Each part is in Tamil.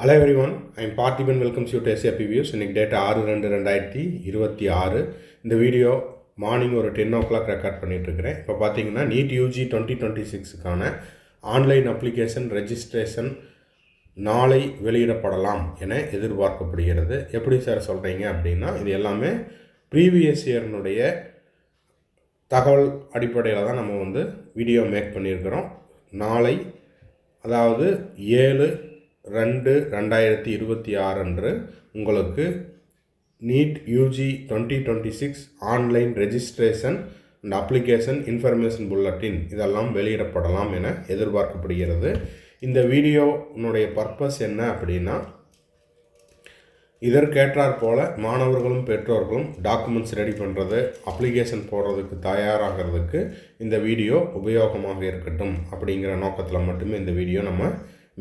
Hello everyone, I am Parthiban welcomes you to SAP Views. இன்னைக்கு டேட் 6/2/2026. இந்த வீடியோ மார்னிங் ஒரு 10 o'clock ரெக்கார்ட் பண்ணிகிட்ருக்கிறேன். இப்போ பார்த்தீங்கன்னா நீட் யூஜி 2026க்கான ஆன்லைன் அப்ளிகேஷன் ரெஜிஸ்ட்ரேஷன் நாளை வெளியிடப்படலாம் என எதிர்பார்க்கப்படுகிறது. எப்படி சார் சொல்கிறீங்க அப்படின்னா, இது எல்லாமே ப்ரீவியஸ் இயர்னுடைய தகவல் அடிப்படையில் தான் நம்ம வீடியோ மேக் பண்ணியிருக்கிறோம். நாளை, அதாவது 7/2/2026 அன்று உங்களுக்கு NEET UG 2026 online registration and application information bulletin இதெல்லாம் வெளியிடப்படலாம் என எதிர்பார்க்கப்படுகிறது. இந்த வீடியோனுடைய பர்பஸ் என்ன அப்படின்னா, இதற்கேற்றாற் போல் மாணவர்களும் பெற்றோர்களும் டாக்குமெண்ட்ஸ் ரெடி பண்ணுறது, அப்ளிகேஷன் போடுறதுக்கு தயாராகிறதுக்கு இந்த வீடியோ உபயோகமாக இருக்கட்டும் அப்படிங்கிற நோக்கத்தில் மட்டுமே இந்த வீடியோ நம்ம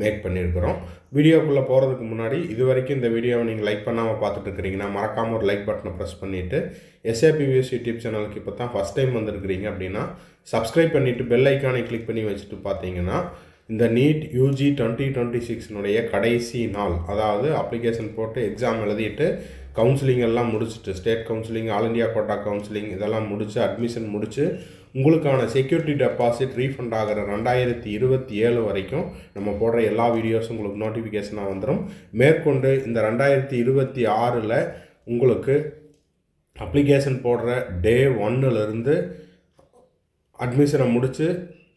மேக் பண்ணியிருக்கிறோம். வீடியோக்குள்ளே போகிறதுக்கு முன்னாடி இது வரைக்கும் இந்த வீடியோவை நீங்கள் லைக் பண்ணாமல் பார்த்துட்டு இருக்கிறீங்கன்னா மறக்காமல் ஒரு லைக் பட்டனை ப்ரெஸ் பண்ணிவிட்டு, SAP Views யூடியூப் சேனலுக்கு இப்போ தான் ஃபஸ்ட் டைம் வந்திருக்கிறீங்க அப்படின்னா சப்ஸ்கிரைப் பண்ணிவிட்டு பெல் ஐக்கானை கிளிக் பண்ணி வச்சுட்டு பார்த்தீங்கன்னா, இந்த நீட் யூஜி 2026னுடைய கடைசி நாள், அதாவது அப்ளிகேஷன் போட்டு எக்ஸாம் எழுதிட்டு கவுன்சிலிங் எல்லாம் முடிச்சுட்டு, state counselling, all India quota counselling இதெல்லாம் முடித்து அட்மிஷன் முடித்து உங்களுக்கான செக்யூரிட்டி டெபாசிட் ரீஃபண்ட் ஆகிற 2027 வரைக்கும் நம்ம போடுற எல்லா வீடியோஸும் உங்களுக்கு நோட்டிஃபிகேஷனாக வந்துடும். மேற்கொண்டு இந்த 2026 உங்களுக்கு அப்ளிகேஷன் போடுற டே 1லேருந்து அட்மிஷனை முடித்து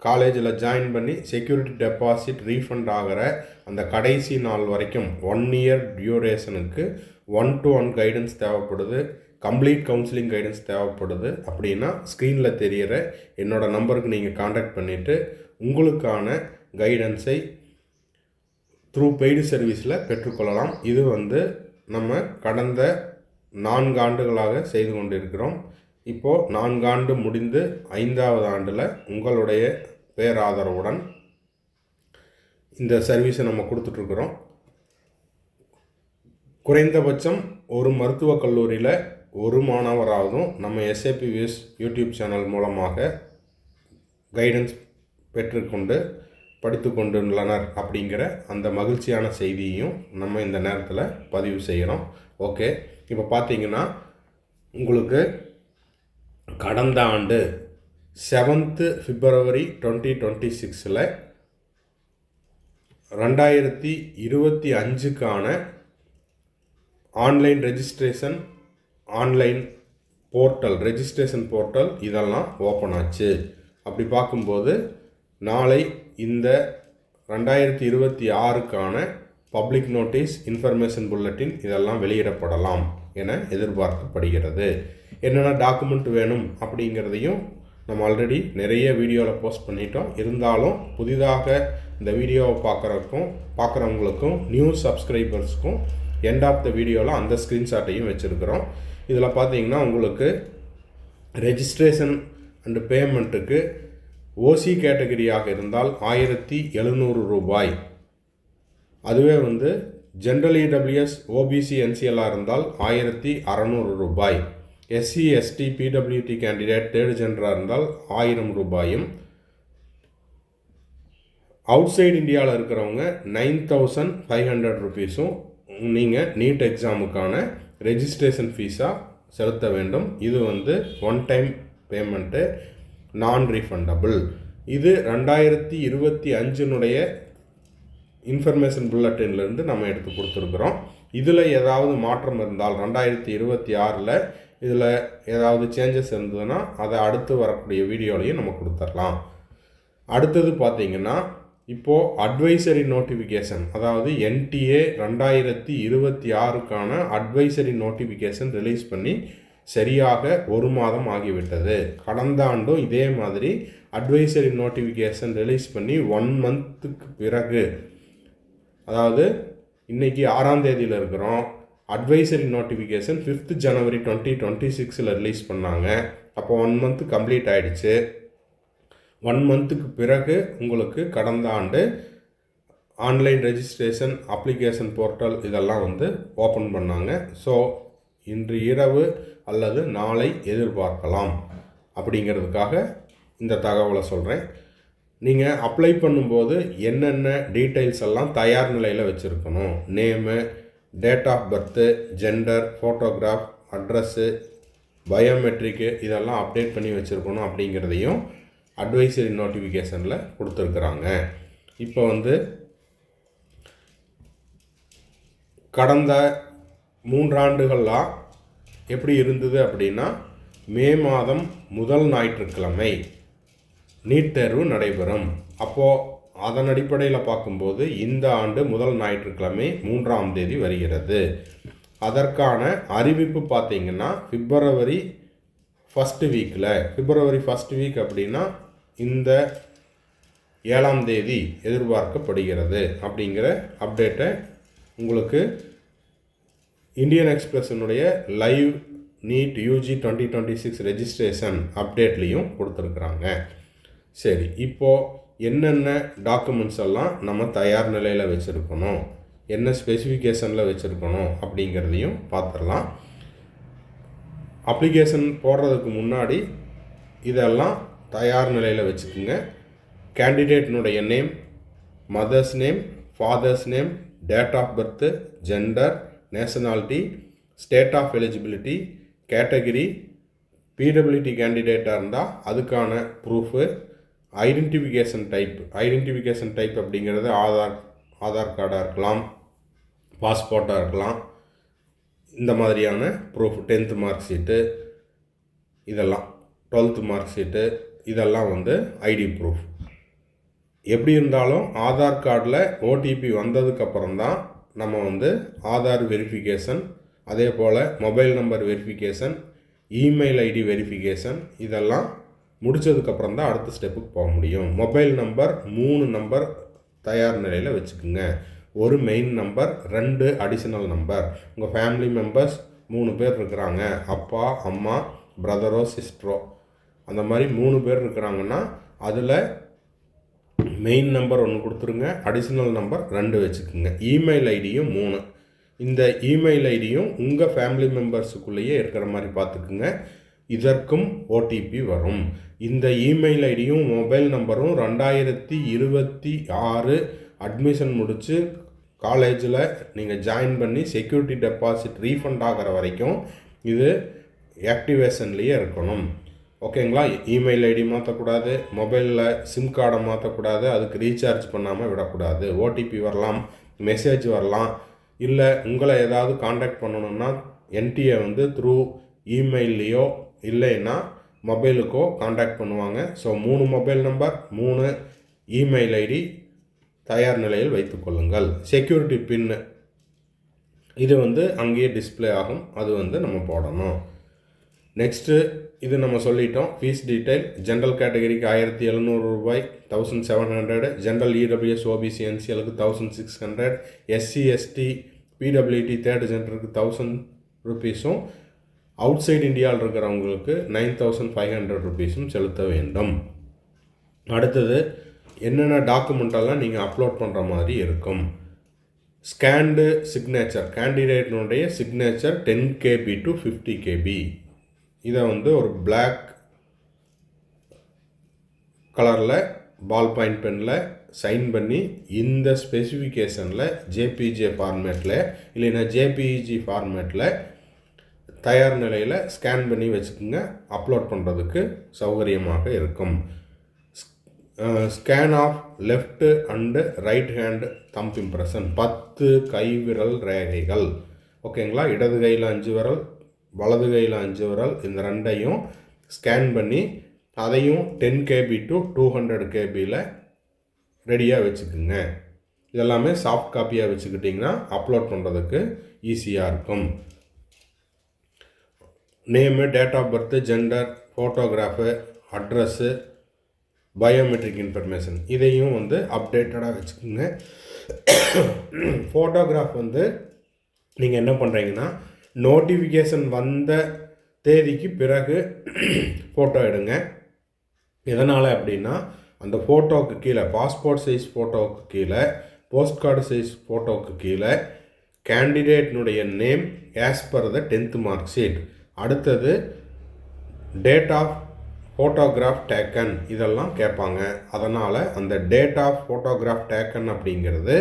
காலேஜில் ஜாயின் பண்ணி செக்யூரிட்டி டெபாசிட் ரீஃபண்ட் ஆகிற அந்த கடைசி நாள் வரைக்கும் 1 இயர் டியூரேஷனுக்கு 1-to-1 கைடன்ஸ் தேவைப்படுது, கம்ப்ளீட் கவுன்சிலிங் கைடன்ஸ் தேவைப்படுது. அப்படின்னா ஸ்க்ரீனில் தெரிகிற என்னோடய நம்பருக்கு நீங்கள் காண்டாக்ட் பண்ணிவிட்டு உங்களுக்கான கைடன்ஸை த்ரூ பெய்டு சர்வீஸில் பெற்றுக்கொள்ளலாம். இது நம்ம கடந்த 4 ஆண்டுகளாக செய்து கொண்டிருக்கிறோம். இப்போது 4 ஆண்டு முடிந்து 5வது ஆண்டில் உங்களுடைய பேராதரவுடன் இந்த சர்வீஸை நம்ம கொடுத்துட்ருக்குறோம். குறைந்தபட்சம் ஒரு மருத்துவக் கல்லூரியில் ஒரு மாணவராகவும் நம்ம SAP Views யூடியூப் சேனல் மூலமாக கைடன்ஸ் பெற்றுக்கொண்டு படித்து கொண்டுள்ளனர் அப்படிங்கிற அந்த மகிழ்ச்சியான செய்தியையும் நம்ம இந்த நேரத்தில் பதிவு செய்கிறோம். ஓகே, இப்போ பார்த்தீங்கன்னா உங்களுக்கு கடந்த ஆண்டு 7th February 2026 2025க்கான online registration, online portal, registration portal இதெல்லாம் ஓப்பன் ஆச்சு. அப்படி பார்க்கும்போது நாளை இந்த 2026க்கான பப்ளிக் நோட்டீஸ், இன்ஃபர்மேஷன் புல்லட்டின் இதெல்லாம் வெளியிடப்படலாம் என எதிர்பார்க்கப்படுகிறது. என்னென்ன டாக்குமெண்ட் வேணும் அப்படிங்கிறதையும் நம்ம ஆல்ரெடி நிறைய வீடியோவில் போஸ்ட் பண்ணிட்டோம். இருந்தாலும் புதிதாக இந்த வீடியோவை பார்க்குறவங்களுக்கும் நியூ சப்ஸ்கிரைபர்ஸ்க்கும் எண்ட் ஆஃப் த வீடியோவில் அந்த ஸ்க்ரீன்ஷாட்டையும் வச்சுருக்கிறோம். இதில் பார்த்தீங்கன்னா உங்களுக்கு ரெஜிஸ்ட்ரேஷன் அண்டு பேமெண்ட்டுக்கு OC கேட்டகரியாக இருந்தால் 1700 ரூபாய். அதுவே ஜென்ரல் EWS OBC NCLஆக இருந்தால் 1600 ரூபாய். SC ST PWT candidate 3rd ஜென்டராக இருந்தால் 1000 ரூபாயும், அவுட் சைடு இந்தியாவில் இருக்கிறவங்க 9500 ருபீஸும் நீங்கள் நீட் எக்ஸாமுக்கான ரெஜிஸ்ட்ரேஷன் ஃபீஸாக செலுத்த வேண்டும். இது ஒன் டைம் பேமெண்ட்டு, நான் ரீஃபண்டபிள். இது 2025னுடைய இன்ஃபர்மேஷன் புல்லட்டின்லேருந்து நம்ம எடுத்து கொடுத்துருக்குறோம். இதில் ஏதாவது மாற்றம் இருந்தால் 2026 இதில் ஏதாவது சேஞ்சஸ் இருந்ததுன்னா அதை அடுத்து வரக்கூடிய வீடியோலையும் நம்ம கொடுத்துடலாம். அடுத்தது பார்த்திங்கன்னா, இப்போது அட்வைசரி நோட்டிஃபிகேஷன், அதாவது NTA 2026க்கான அட்வைசரி நோட்டிஃபிகேஷன் ரிலீஸ் பண்ணி சரியாக 1 மாதம் ஆகிவிட்டது. கடந்த ஆண்டும் இதே மாதிரி அட்வைசரி நோட்டிஃபிகேஷன் ரிலீஸ் பண்ணி 1 மந்த்துக்கு பிறகு, அதாவது இன்றைக்கி 6ஆம் தேதியில் இருக்கிறோம், advisory notification 5th January 2026 release பண்ணாங்க. அப்போ 1 மந்த் கம்ப்ளீட் ஆகிடுச்சு. 1 மந்த்துக்கு பிறகு உங்களுக்கு கடந்த ஆண்டு ஆன்லைன் ரெஜிஸ்ட்ரேஷன், அப்ளிகேஷன் போர்ட்டல் இதெல்லாம் ஓப்பன் பண்ணாங்க. ஸோ இன்று இரவு அல்லது நாளை எதிர்பார்க்கலாம் அப்படிங்கிறதுக்காக இந்த தகவலை சொல்கிறேன். நீங்கள் அப்ளை பண்ணும்போது என்னென்ன டீட்டெயில்ஸ் எல்லாம் தயார் நிலையில் வச்சுருக்கணும், name, date of birth, gender, photograph, address, biometric இதெல்லாம் அப்டேட் பண்ணி வச்சுருக்கணும் அப்படிங்கிறதையும் அட்வைசரி நோட்டிஃபிகேஷனில் கொடுத்துருக்குறாங்க. இப்போ வந்து கடந்த 3 ஆண்டுகளாக எப்படி இருந்தது அப்படின்னா, மே மாதம் முதல் ஞாயிற்றுக்கிழமை நீட் தேர்வு நடைபெறும். அப்போது அதன் அடிப்படையில் பார்க்கும்போது இந்த ஆண்டு முதல் ஞாயிற்றுக்கிழமை 3ஆம் தேதி வருகிறது. அதற்கான அறிவிப்பு பார்த்திங்கன்னா பிப்ரவரி ஃபஸ்ட்டு வீக் அப்படின்னா இந்த 7ஆம் தேதி எதிர்பார்க்கப்படுகிறது அப்படிங்கிற அப்டேட்டை உங்களுக்கு இந்தியன் எக்ஸ்பிரஸினுடைய லைவ் நீட் யூஜி 2026 ரெஜிஸ்ட்ரேஷன் அப்டேட்லேயும் கொடுத்துருக்குறாங்க. சரி, இப்போது என்னென்ன டாக்குமெண்ட்ஸ் எல்லாம் நம்ம தயார் நிலையில் வச்சுருக்கணும், என்ன ஸ்பெசிஃபிகேஷனில் வச்சுருக்கணும் அப்படிங்கிறதையும் பார்த்துடலாம். அப்ளிகேஷன் போடுறதுக்கு முன்னாடி இதெல்லாம் தயார் நிலையில் வச்சுக்கோங்க. கேண்டிடேட்னுடைய name, mother's name, father's name, date of birth, gender, nationality, state of eligibility, category, PWD கேண்டிடேட்டாக இருந்தால் அதுக்கான ப்ரூஃபு, ஐடென்டிஃபிகேஷன் டைப் அப்படிங்கிறது ஆதார் கார்டாக இருக்கலாம், பாஸ்போர்ட்டாக இருக்கலாம். இந்த மாதிரியான ப்ரூஃப், 10th மார்க் ஷீட்டு, இதெல்லாம் 12th மார்க் ஷீட்டு, இதெல்லாம் வந்து ஐடி ப்ரூஃப். எப்படி இருந்தாலும் ஆதார் கார்டில் ஓடிபி வந்ததுக்கப்புறம் தான் நம்ம வந்து ஆதார் வெரிஃபிகேஷன், அதே போல் mobile number verification, email ID verification இதெல்லாம் முடித்ததுக்கப்புறம் தான் அடுத்த ஸ்டெப்புக்கு போக முடியும். மொபைல் நம்பர் 3 நம்பர் தயார் நிலையில் வச்சுக்கோங்க. ஒரு மெயின் நம்பர், 2 அடிஷ்னல் நம்பர். உங்கள் ஃபேமிலி மெம்பர்ஸ் 3 பேர் இருக்கிறாங்க, அப்பா, அம்மா, பிரதரோ, சிஸ்டரோ, அந்த மாதிரி 3 பேர் இருக்கிறாங்கன்னா அதில் மெயின் நம்பர் 1 கொடுத்துருங்க, அடிஷ்னல் நம்பர் 2 வச்சுக்கோங்க. இமெயில் ஐடியும் 3. இந்த இமெயில் ஐடியும் உங்கள் ஃபேமிலி மெம்பர்ஸுக்குள்ளேயே இருக்கிற மாதிரி பார்த்துக்குங்க. இதற்கும் ஓடிபி வரும். இந்த இமெயில் ஐடியும் மொபைல் நம்பரும் 2026 அட்மிஷன் முடித்து காலேஜில் நீங்கள் ஜாயின் பண்ணி செக்யூரிட்டி டெபாசிட் ரீஃபண்ட் ஆகிற வரைக்கும் இது ஆக்டிவேஷன்லேயே இருக்கணும். ஓகேங்களா? இமெயில் ஐடி மாற்றக்கூடாது, மொபைலில் சிம் கார்டை மாற்றக்கூடாது, அதுக்கு ரீசார்ஜ் பண்ணாமல் விடக்கூடாது. ஓடிபி வரலாம், மெசேஜ் வரலாம், இல்லை உங்களை ஏதாவது காண்டாக்ட் பண்ணணுன்னா என்டிஏ வந்து த்ரூ இமெயில்லையோ இல்லைன்னா மொபைலுக்கோ காண்டாக்ட் பண்ணுவாங்க. So 3 mobile number, 3 email ID தயார் நிலையில் வைத்துக்கொள்ளுங்கள். செக்யூரிட்டி பின்னு இது வந்து அங்கேயே டிஸ்பிளே ஆகும், அது வந்து நம்ம போடணும். நெக்ஸ்ட்டு இது நம்ம சொல்லிட்டோம். ஃபீஸ் டீட்டெயில், ஜென்ரல் கேட்டகரிக்கு 1700 ரூபாய், 1700. ஜென்ரல் இடபிள்யூஎஸ் ஓபிசி என்சிஎலுக்கு 1600, எஸ்சி எஸ்டி பிடபிள்யூடி தேர்ட் ஜென்டருக்கு 1000 ருபீஸும், அவுட் சைடு இந்தியாவில் இருக்கிறவங்களுக்கு 9500 ருபீஸும் செலுத்த வேண்டும். அடுத்தது என்னென்ன டாக்குமெண்ட்டெல்லாம் நீங்கள் அப்லோட் பண்ணுற மாதிரி இருக்கும். ஸ்கேண்டு சிக்னேச்சர், கேண்டிடேட்னுடைய சிக்னேச்சர் 10 KB to 50 KB. இதை வந்து ஒரு பிளாக் கலரில் பால் பாயிண்ட் பெனில் சைன் பண்ணி இந்த ஸ்பெசிஃபிகேஷனில் ஜேபிஜே ஃபார்மேட்டில் இல்லைன்னா ஜேபிஇஜி ஃபார்மேட்டில் தயார் நிலையில் ஸ்கேன் பண்ணி வச்சுக்கோங்க. அப்லோட் பண்ணுறதுக்கு சௌகரியமாக இருக்கும். Scan of left and right hand thumb impression, 10 கைவிரல் ரேகைகள். ஓகேங்களா? இடது கையில் 5 விரல், வலது கையில் 5 விரல், இந்த ரெண்டையும் ஸ்கேன் பண்ணி அதையும் 10 KB to 200 KBயில் ரெடியாக வச்சுக்குங்க. இதெல்லாமே சாஃப்ட் காப்பியாக வச்சுக்கிட்டிங்கன்னா அப்லோட் பண்ணுறதுக்கு ஈஸியாக இருக்கும். Name, date of birth, gender, photograph, address, biometric information இதையும் வந்து அப்டேட்டடாக வச்சுக்கோங்க. ஃபோட்டோகிராஃப் வந்து நீங்கள் என்ன பண்ணுறீங்கன்னா நோட்டிஃபிகேஷன் வந்த தேதிக்கு பிறகு ஃபோட்டோ எடுங்க. எதனால் அப்படின்னா அந்த ஃபோட்டோவுக்கு கீழே பாஸ்போர்ட் சைஸ் ஃபோட்டோவுக்கு கீழே, போஸ்ட் கார்டு சைஸ் ஃபோட்டோவுக்கு கீழே கேண்டிடேட்னுடைய name as per the 10th mark sheet, அடுத்தது டேட் ஆஃப் ஃபோட்டோகிராஃப் டேக்கன் இதெல்லாம் கேட்பாங்க. அதனால் அந்த டேட் ஆஃப் ஃபோட்டோகிராஃப் டேக்கன் அப்படிங்கிறது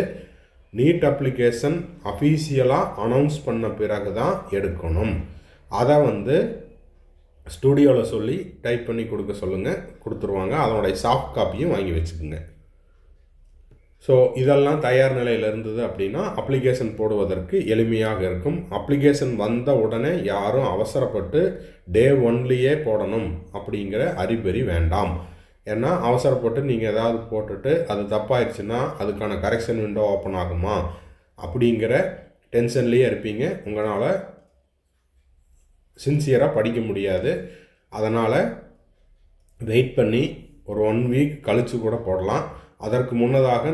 நீட் அப்ளிகேஷன் அஃபீஷியலாக அனௌன்ஸ் பண்ண பிறகு தான் எடுக்கணும். அதை ஸ்டூடியோவில் சொல்லி டைப் பண்ணி கொடுக்க சொல்லுங்கள், கொடுத்துருவாங்க. அதனுடைய சாஃப்ட் காப்பியும் வாங்கி வச்சுக்கோங்க. ஸோ இதெல்லாம் தயார் நிலையில் இருந்தது அப்படின்னா அப்ளிகேஷன் போடுவதற்கு எளிமையாக இருக்கும். அப்ளிகேஷன் வந்த உடனே யாரும் அவசரப்பட்டு டே 1லேயே போடணும் அப்படிங்கிற அறிபறி வேண்டாம். ஏன்னா அவசரப்பட்டு நீங்கள் ஏதாவது போட்டுட்டு அது தப்பாயிடுச்சுன்னா அதுக்கான கரெக்ஷன் விண்டோ ஓப்பன் ஆகுமா அப்படிங்கிற டென்ஷன்லேயே இருப்பீங்க. உங்களால் சின்சியராக படிக்க முடியாது. அதனால் வெயிட் பண்ணி ஒரு 1 வீக் கழித்து கூட போடலாம். அதற்கு முன்னதாக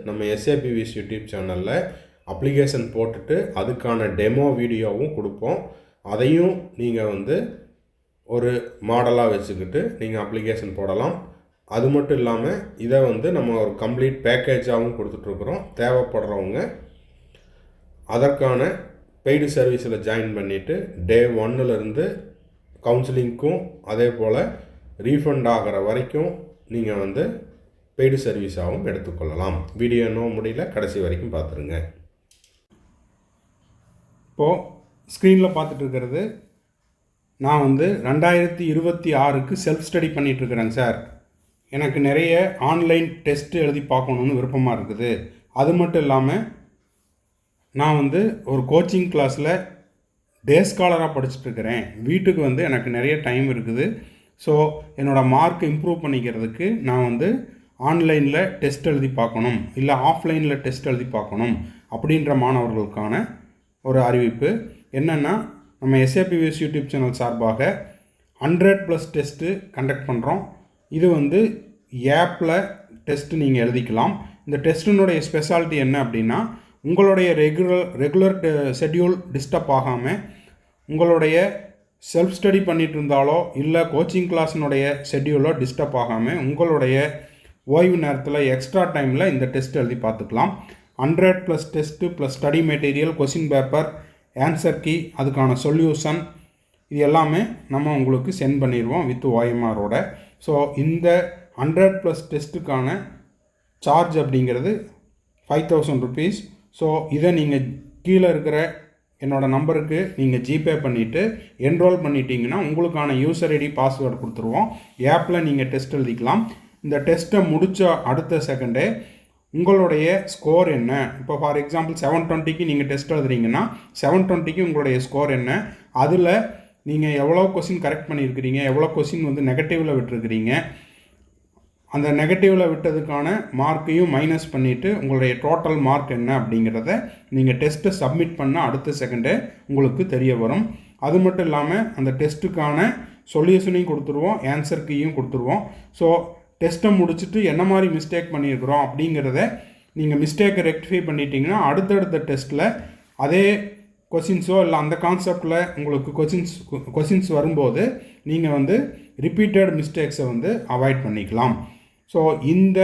நம்ம SAPVS யூடியூப் சேனலில் அப்ளிகேஷன் போட்டுட்டு அதுக்கான டெமோ வீடியோவும் கொடுப்போம். அதையும் நீங்கள் ஒரு மாடலாக வச்சுக்கிட்டு நீங்கள் அப்ளிகேஷன் போடலாம். அது மட்டும் இல்லாமல் இதை நம்ம ஒரு கம்ப்ளீட் பேக்கேஜாகவும் கொடுத்துட்ருக்குறோம். தேவைப்படுறவங்க அதற்கான பெய்டு சர்வீஸில் ஜாயின் பண்ணிவிட்டு டே 1லேருந்து கவுன்சிலிங்க்கும் அதே போல் ரீஃபண்ட் ஆகிற வரைக்கும் நீங்கள் பெய்டு சர்வீஸாகவும் எடுத்துக்கொள்ளலாம். வீடியோ இன்னும் முடியல, கடைசி வரைக்கும் பார்த்துருங்க. இப்போது ஸ்க்ரீனில் பார்த்துட்டு இருக்கிறது நான் 2026க்கு செல்ஃப் ஸ்டடி பண்ணிகிட்ருக்கிறேங்க சார். எனக்கு நிறைய ஆன்லைன் டெஸ்ட்டு எழுதி பார்க்கணுன்னு விருப்பமாக இருக்குது. அது மட்டும் இல்லாமல் நான் ஒரு கோச்சிங் கிளாஸில் டே ஸ்காலராக படிச்சுட்ருக்கிறேன். வீட்டுக்கு எனக்கு நிறைய டைம் இருக்குது. ஸோ என்னோடய மார்க் இம்ப்ரூவ் பண்ணிக்கிறதுக்கு நான் ஆன்லைனில் டெஸ்ட் எழுதி பார்க்கணும், இல்லை ஆஃப்லைனில் டெஸ்ட் எழுதி பார்க்கணும் அப்படின்ற மாணவர்களுக்கான ஒரு அறிவிப்பு என்னென்னா, நம்ம SAPVS யூடியூப் சேனல் சார்பாக 100+ டெஸ்ட்டு கண்டக்ட் பண்ணுறோம். இது ஆப்பில் டெஸ்ட்டு நீங்கள் எழுதிக்கலாம். இந்த டெஸ்ட்டினுடைய ஸ்பெஷாலிட்டி என்ன அப்படின்னா, உங்களுடைய ரெகுலர் ஷெட்யூல் டிஸ்டர்ப் ஆகாமல் உங்களுடைய செல்ஃப் ஸ்டடி பண்ணிகிட்டு இருந்தாலோ இல்லை கோச்சிங் கிளாஸினுடைய ஷெட்யூலோ டிஸ்டர்ப் ஆகாமல் உங்களுடைய ஓய்வு நேரத்தில் எக்ஸ்ட்ரா டைமில் இந்த டெஸ்ட் எழுதி பார்த்துக்கலாம். 100+ test plus study material, question paper, answer key, அதுக்கான சொல்யூஷன் இது எல்லாமே நம்ம உங்களுக்கு சென்ட் பண்ணிடுவோம் வித் OMRோட. ஸோ இந்த 100+ டெஸ்ட்டுக்கான சார்ஜ் அப்படிங்கிறது 5000 rupees. ஸோ இதை நீங்கள் கீழே இருக்கிற என்னோடய நம்பருக்கு நீங்கள் ஜிபே பண்ணிவிட்டு என்ரோல் பண்ணிட்டீங்கன்னா உங்களுக்கான யூசர் ஐடி பாஸ்வேர்டு கொடுத்துருவோம். ஆப்பில் நீங்கள் டெஸ்ட் எழுதிக்கலாம். இந்த டெஸ்ட்டை முடித்த அடுத்த செகண்டே உங்களுடைய ஸ்கோர் என்ன, இப்போ ஃபார் எக்ஸாம்பிள் 720க்கு நீங்கள் டெஸ்ட் எழுதுறீங்கன்னா 720க்கு உங்களுடைய ஸ்கோர் என்ன, அதில் நீங்கள் எவ்வளோ கொஸ்டின் கரெக்ட் பண்ணியிருக்கிறீங்க, எவ்வளோ கொஸ்டின் நெகட்டிவில் விட்டுருக்கிறீங்க, அந்த நெகட்டிவில் விட்டதுக்கான மார்க்கையும் மைனஸ் பண்ணிவிட்டு உங்களுடைய டோட்டல் மார்க் என்ன அப்படிங்கிறத நீங்கள் டெஸ்ட்டை சப்மிட் பண்ண அடுத்த செகண்டே உங்களுக்கு தெரிய வரும். அது மட்டும் இல்லாமல் அந்த டெஸ்ட்டுக்கான சொல்யூஷனையும் கொடுத்துருவோம், ஆன்சர் கீயும் கொடுத்துருவோம். ஸோ டெஸ்ட்டை முடிச்சுட்டு என்ன மாதிரி மிஸ்டேக் பண்ணியிருக்கிறோம் அப்படிங்கிறத நீங்கள் மிஸ்டேக்கை ரெக்டிஃபை பண்ணிட்டீங்கன்னா அடுத்தடுத்த டெஸ்ட்டில் அதே கொஷின்ஸோ இல்லை அந்த கான்செப்டில் உங்களுக்கு கொஷின்ஸ் வரும்போது நீங்கள் ரிப்பீட்டட் மிஸ்டேக்ஸை அவாய்ட் பண்ணிக்கலாம். ஸோ இந்த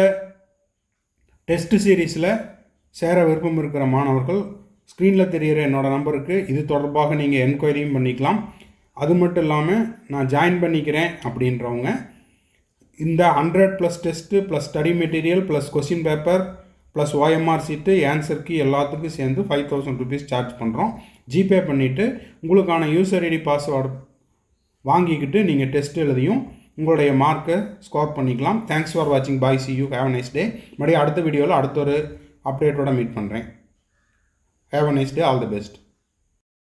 டெஸ்ட் சீரீஸில் சேர விருப்பம் இருக்கிற மாணவர்கள் ஸ்க்ரீனில் தெரிகிற என்னோடய நம்பருக்கு இது தொடர்பாக நீங்கள் என்கொயரியும் பண்ணிக்கலாம். அது மட்டும் இல்லாமல் நான் ஜாயின் பண்ணிக்கிறேன் அப்படின்றவங்க இந்த 100+ test plus study material plus question paper plus OMR சீட்டு ஆன்சருக்கு எல்லாத்துக்கும் சேர்ந்து 5000 rupees சார்ஜ் பண்ணுறோம். ஜிபே பண்ணிவிட்டு உங்களுக்கான யூசர் ஐடி பாஸ்வேர்டு வாங்கிக்கிட்டு நீங்கள் டெஸ்ட் எழுதியும் உங்களுடைய மார்க்கை ஸ்கோர் பண்ணிக்கலாம். தேங்க்ஸ் ஃபார் வாட்சிங். Bye, see you, have a nice day. மறுபடியும் அடுத்த வீடியோவில் அடுத்த ஒரு அப்டேட்டோட மீட் பண்ணுறேன். Have a nice day. All the best.